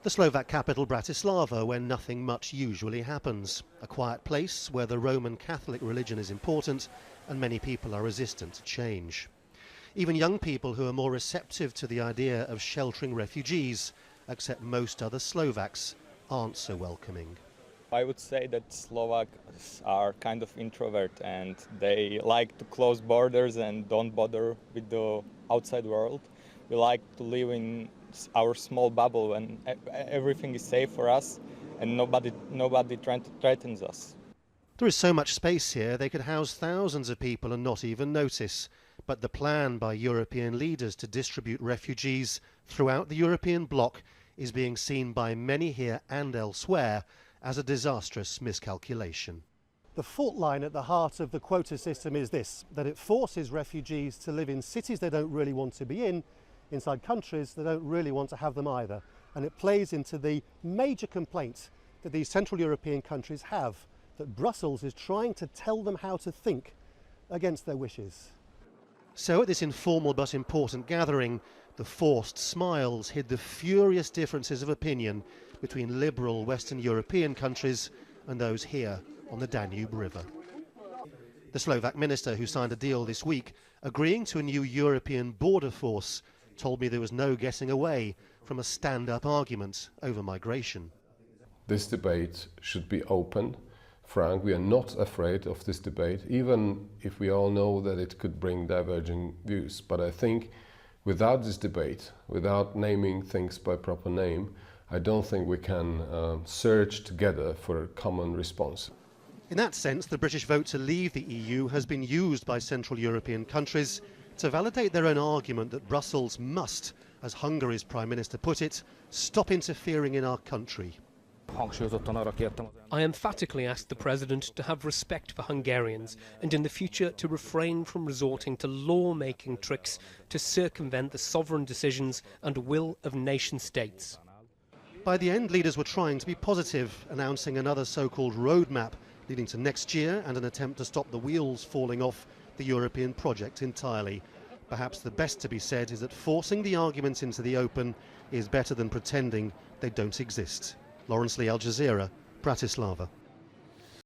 The Slovak capital Bratislava, where nothing much usually happens. A quiet place where the Roman Catholic religion is important and many people are resistant to change. Even young people who are more receptive to the idea of sheltering refugees, except most other Slovaks, aren't so welcoming. I would say that Slovaks are kind of introvert and they like to close borders and don't bother with the outside world. We like to live in our small bubble and everything is safe for us and nobody threatens us. There is so much space here they could house thousands of people and not even notice. But the plan by European leaders to distribute refugees throughout the European bloc is being seen by many here and elsewhere as a disastrous miscalculation. The fault line at the heart of the quota system is this, that it forces refugees to live in cities they don't really want to be in, inside countries they don't really want to have them either. And it plays into the major complaint that these Central European countries have, that Brussels is trying to tell them how to think against their wishes. So at this informal but important gathering, the forced smiles hid the furious differences of opinion between liberal Western European countries and those here on the Danube River. The Slovak minister who signed a deal this week, agreeing to a new European border force, told me there was no getting away from a stand-up argument over migration. This debate should be open, frank. We are not afraid of this debate, even if we all know that it could bring diverging views. But I think without this debate, without naming things by proper name, I don't think we can search together for a common response. In that sense, the British vote to leave the EU has been used by Central European countries to validate their own argument that Brussels must, as Hungary's Prime Minister put it, stop interfering in our country. I emphatically asked the President to have respect for Hungarians and in the future to refrain from resorting to law-making tricks to circumvent the sovereign decisions and will of nation-states. By the end, leaders were trying to be positive, announcing another so-called roadmap leading to next year and an attempt to stop the wheels falling off the European project entirely. Perhaps the best to be said is that forcing the arguments into the open is better than pretending they don't exist. Laurence, Jazeera, Bratislava.